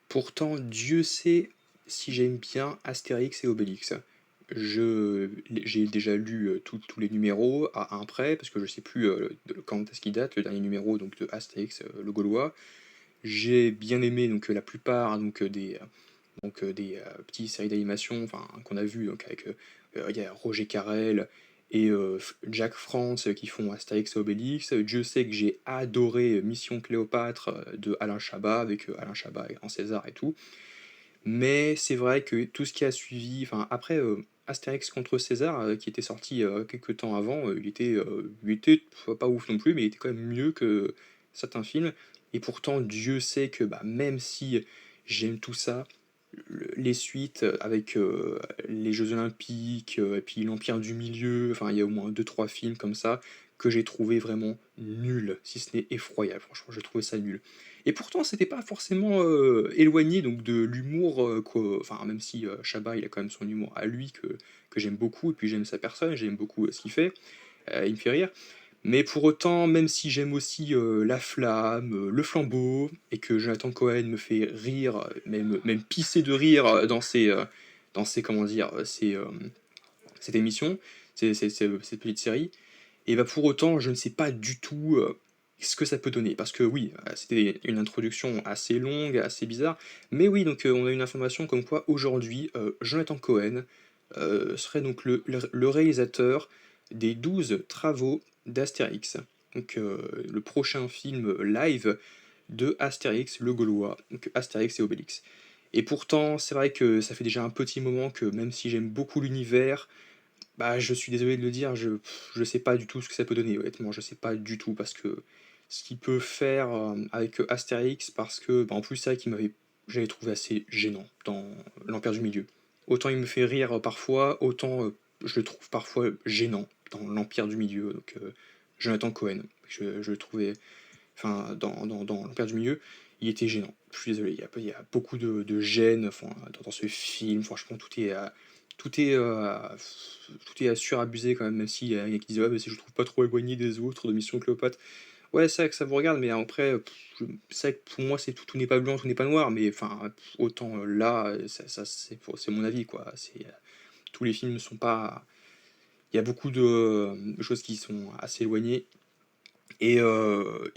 Pourtant, Dieu sait si j'aime bien Astérix et Obélix. J'ai déjà lu tous les numéros à un près, parce que je sais plus quand est-ce qu'il date, le dernier numéro donc, de Astérix, le Gaulois. J'ai bien aimé donc, la plupart des petites séries d'animation enfin, qu'on a vues donc, avec il y a Roger Carrel et Jack France qui font Astérix et Obélix. Dieu sait que j'ai adoré Mission Cléopâtre de Alain Chabat, avec Alain Chabat en César et tout. Mais c'est vrai que tout ce qui a suivi, enfin après Astérix contre César, qui était sorti quelques temps avant, il était pas ouf non plus, mais il était quand même mieux que certains films. Et pourtant, Dieu sait que bah, même si j'aime tout ça, les suites avec les Jeux Olympiques, et puis l'Empire du Milieu, enfin il y a au moins deux trois films comme ça que j'ai trouvé vraiment nuls, si ce n'est effroyable. Franchement, j'ai trouvé ça nul. Et pourtant, c'était pas forcément éloigné donc de l'humour, enfin même si Chabat il a quand même son humour à lui que j'aime beaucoup, et puis j'aime sa personne, j'aime beaucoup ce qu'il fait, il me fait rire. Mais pour autant, même si j'aime aussi La Flamme, Le Flambeau, et que Jonathan Cohen me fait rire, même pisser de rire dans ses comment dire, cette émission, cette petite série, et bah pour autant, je ne sais pas du tout ce que ça peut donner. Parce que oui, c'était une introduction assez longue, assez bizarre, mais oui, donc on a une information comme quoi aujourd'hui, Jonathan Cohen serait donc le réalisateur des 12 travaux d'Astérix. Donc le prochain film live de Astérix le Gaulois, donc Astérix et Obélix. Et pourtant, c'est vrai que ça fait déjà un petit moment que même si j'aime beaucoup l'univers, bah je suis désolé de le dire, je sais pas du tout ce que ça peut donner, honnêtement, je sais pas du tout, parce que ce qu'il peut faire avec Astérix, parce que bah, en plus c'est vrai qu'il j'avais trouvé assez gênant dans l'Empire du Milieu. Autant il me fait rire parfois, autant je le trouve parfois gênant dans l'Empire du Milieu, donc Jonathan Cohen, je le trouvais, enfin dans l'Empire du Milieu, il était gênant. Je suis désolé, il y a beaucoup de gêne enfin, dans ce film, franchement tout est, euh, tout est surabusé quand même s'il y en a qui disent ouais, mais je trouve pas trop éloigné des autres de Mission Cléopâtre. Ouais, c'est vrai que ça vous regarde, mais après, c'est vrai que pour moi, tout n'est pas blanc, tout n'est pas noir, mais enfin, autant là, c'est mon avis, quoi. Tous les films ne sont pas. Il y a beaucoup de choses qui sont assez éloignées. Et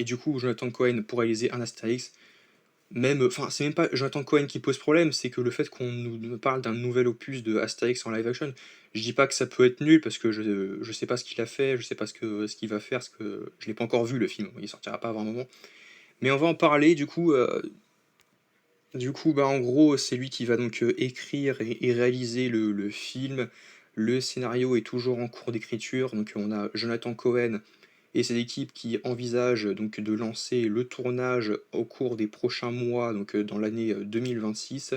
du coup, Jonathan Cohen, pour réaliser un Astérix, même, enfin, c'est même pas Jonathan Cohen qui pose problème, c'est que le fait qu'on nous parle d'un nouvel opus de Astérix en live action, je dis pas que ça peut être nul parce que je sais pas ce qu'il a fait, je sais pas ce qu'il va faire, parce que je l'ai pas encore vu le film, il sortira pas avant un moment. Mais on va en parler du coup, bah en gros c'est lui qui va donc écrire et réaliser le film. Le scénario est toujours en cours d'écriture, donc on a Jonathan Cohen et ses équipes qui envisagent donc de lancer le tournage au cours des prochains mois, donc dans l'année 2026.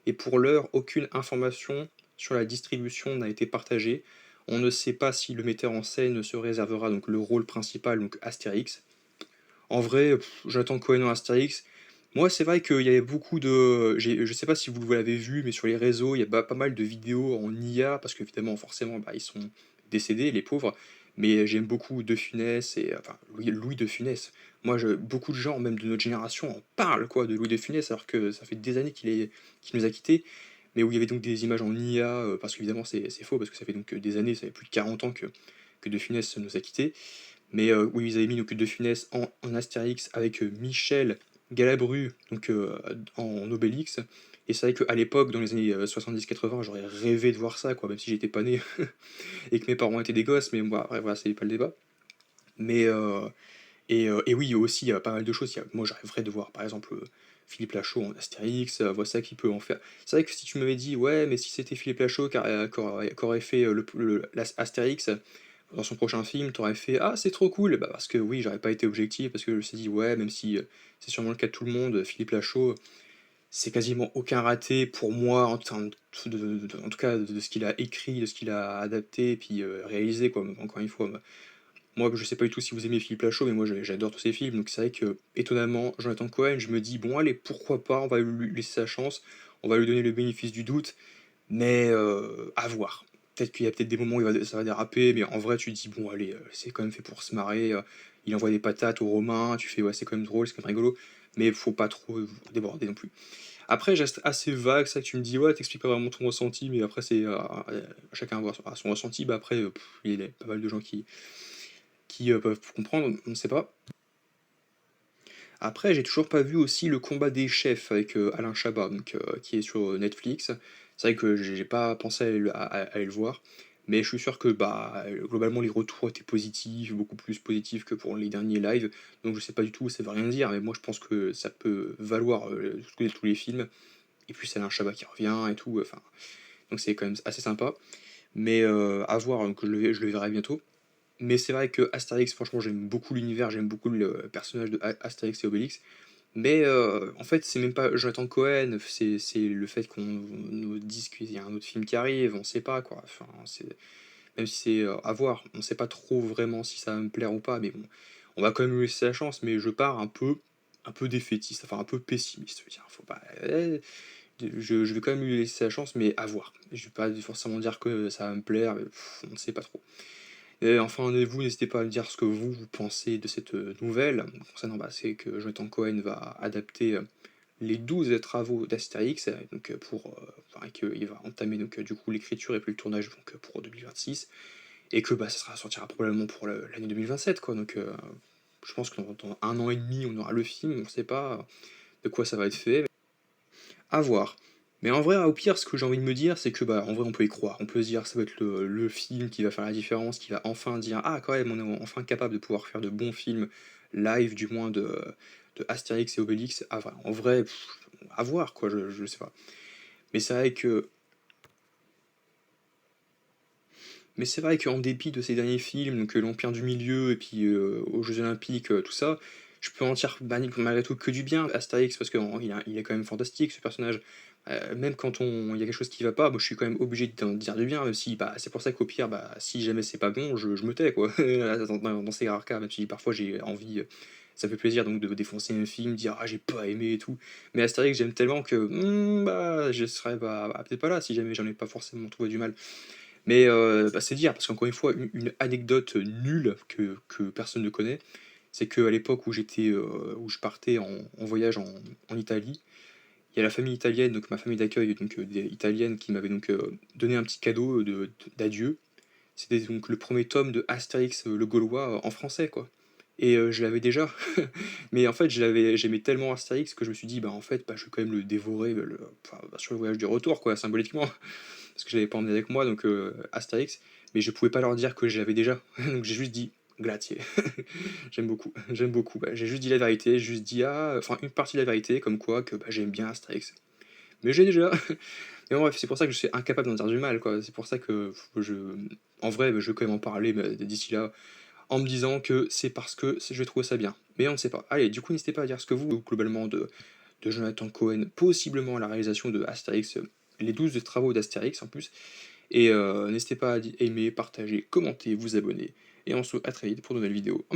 Et pour l'heure, aucune information sur la distribution n'a été partagée. On ne sait pas si le metteur en scène se réservera donc le rôle principal, donc Astérix. En vrai, j'attends Cohen en Astérix. Moi, c'est vrai qu'il y avait beaucoup de. Je sais pas si vous l'avez vu, mais sur les réseaux, il y a pas mal de vidéos en IA, parce qu'évidemment, forcément, bah, ils sont décédés, les pauvres. Mais j'aime beaucoup De Funès et. Enfin, Louis De Funès. Moi, beaucoup de gens, même de notre génération, en parlent, quoi, de Louis De Funès, alors que ça fait des années qu'il nous a quittés. Mais où il y avait donc des images en IA, parce qu'évidemment, c'est faux, parce que ça fait donc des années, ça fait plus de 40 ans que De Funès nous a quittés. Mais oui, ils avaient mis donc De Funès en Astérix avec Michel Galabru donc, en Obélix. Et c'est vrai qu'à l'époque, dans les années 70-80, j'aurais rêvé de voir ça, quoi, même si j'étais pas né et que mes parents étaient des gosses, mais bon, après, voilà, c'est pas le débat. Mais, et oui, aussi, il y a pas mal de choses. Moi, je rêverais de voir, par exemple, Philippe Lachaud en Astérix, voir ça qui peut en faire. C'est vrai que si tu m'avais dit, ouais, mais si c'était Philippe Lachaud qui aurait fait Astérix, dans son prochain film, t'aurais fait ah c'est trop cool, bah parce que oui j'aurais pas été objectif parce que je me suis dit ouais même si c'est sûrement le cas de tout le monde, Philippe Lachaud c'est quasiment aucun raté pour moi en termes en tout cas de ce qu'il a écrit, de ce qu'il a adapté et puis réalisé quoi. Encore une fois moi je sais pas du tout si vous aimez Philippe Lachaud mais moi j'adore tous ses films donc c'est vrai que étonnamment Jonathan Cohen je me dis bon allez pourquoi pas on va lui laisser sa chance, on va lui donner le bénéfice du doute mais à voir. Peut-être qu'il y a peut-être des moments où ça va déraper, mais en vrai, tu te dis, bon, allez, c'est quand même fait pour se marrer. Il envoie des patates aux Romains, tu fais, ouais, c'est quand même drôle, c'est quand même rigolo. mais faut pas trop déborder non plus. Après, je reste assez vague, c'est ça que tu me dis: «Ouais, tu pas vraiment ton ressenti», mais après c'est, chacun a son ressenti. Bah, après, il y a pas mal de gens qui peuvent comprendre, on ne sait pas. Après, j'ai toujours pas vu aussi Le Combat des chefs avec, Alain Chabat, donc qui est sur, Netflix. C'est vrai que j'ai pas pensé à aller le voir, mais je suis sûr que, bah, globalement les retours étaient positifs, beaucoup plus positifs que pour les derniers lives, donc je sais pas du tout, ça veut rien dire, mais moi je pense que ça peut valoir, tous les films, et puis c'est Alain Chabat qui revient et tout, enfin, donc c'est quand même assez sympa, mais à voir, donc je le verrai bientôt. Mais c'est vrai que Astérix, franchement, j'aime beaucoup l'univers, j'aime beaucoup le personnage de Astérix et Obélix. Mais en fait, c'est même pas Jonathan Cohen, c'est le fait qu'on nous dise qu'il y a un autre film qui arrive, on sait pas quoi. Enfin, même si c'est à voir, on sait pas trop vraiment si ça va me plaire ou pas, mais bon, on va quand même lui laisser la chance, mais je pars un peu défaitiste, enfin un peu pessimiste. Je veux dire, faut pas, je vais quand même lui laisser la chance, mais à voir. Je vais pas forcément dire que ça va me plaire, mais on ne sait pas trop. Et enfin, vous, n'hésitez pas à me dire ce que vous pensez de cette nouvelle. Concernant, bah, c'est que Jonathan Cohen va adapter les 12 travaux d'Astérix, donc enfin, qu'il va entamer donc, du coup l'écriture et puis le tournage donc, pour 2026, et que bah, ça sortira probablement pour l'année 2027, quoi. Donc je pense que dans un an et demi, on aura le film, on ne sait pas de quoi ça va être fait. À voir. Mais en vrai, au pire, ce que j'ai envie de me dire, c'est que, bah, en vrai, on peut y croire. On peut se dire, ça va être le film qui va faire la différence, qui va enfin dire, ah, quand même, on est enfin capable de pouvoir faire de bons films live, du moins de Astérix et Obélix. Ah, voilà, en vrai, à voir, quoi, je sais pas. Mais c'est vrai que, mais c'est vrai qu'en dépit de ces derniers films, donc l'Empire du Milieu et puis aux Jeux Olympiques, tout ça, je peux en tirer malgré tout que du bien. Astérix, parce qu'il est quand même fantastique ce personnage. Même quand il y a quelque chose qui va pas, moi je suis quand même obligé d'en dire du bien, même si bah, c'est pour ça qu'au pire, bah, si jamais c'est pas bon, je me tais quoi. Dans ces rares cas, même si parfois j'ai envie, ça fait plaisir donc de défoncer un film, dire ah j'ai pas aimé et tout. Mais Astérix j'aime tellement que bah, je serais bah, peut-être pas là si jamais j'en ai pas forcément trouvé du mal. Mais bah, c'est dire, parce qu'encore une fois, une anecdote nulle que personne ne connaît, c'est qu'à l'époque où je partais en voyage en Italie, il y a la famille italienne, donc ma famille d'accueil donc italienne, qui m'avait donc donné un petit cadeau d'adieu. C'était donc le premier tome de Astérix le Gaulois en français, quoi. Et je l'avais déjà, mais en fait, j'aimais tellement Astérix que je me suis dit: «Bah, en fait, bah, je vais quand même le dévorer, enfin, bah, sur le voyage du retour, quoi, symboliquement». Parce que je l'avais pas emmené avec moi, donc Astérix, mais je pouvais pas leur dire que je l'avais déjà. Donc j'ai juste dit Glatier. J'aime beaucoup, j'aime beaucoup. Bah, j'ai juste dit la vérité, j'ai juste dit ah, enfin une partie de la vérité, comme quoi que bah, j'aime bien Astérix. Mais j'ai déjà. Mais bon, bref, c'est pour ça que je suis incapable d'en dire du mal, quoi. C'est pour ça que en vrai, je vais quand même en parler d'ici là, en me disant que c'est parce que je vais trouver ça bien. Mais on ne sait pas. Allez, du coup, n'hésitez pas à dire ce que vous, globalement, de Jonathan Cohen, possiblement à la réalisation de Astérix, les 12 travaux d'Astérix en plus. Et n'hésitez pas à aimer, partager, commenter, vous abonner. Et on se retrouve à très vite pour de nouvelles vidéos.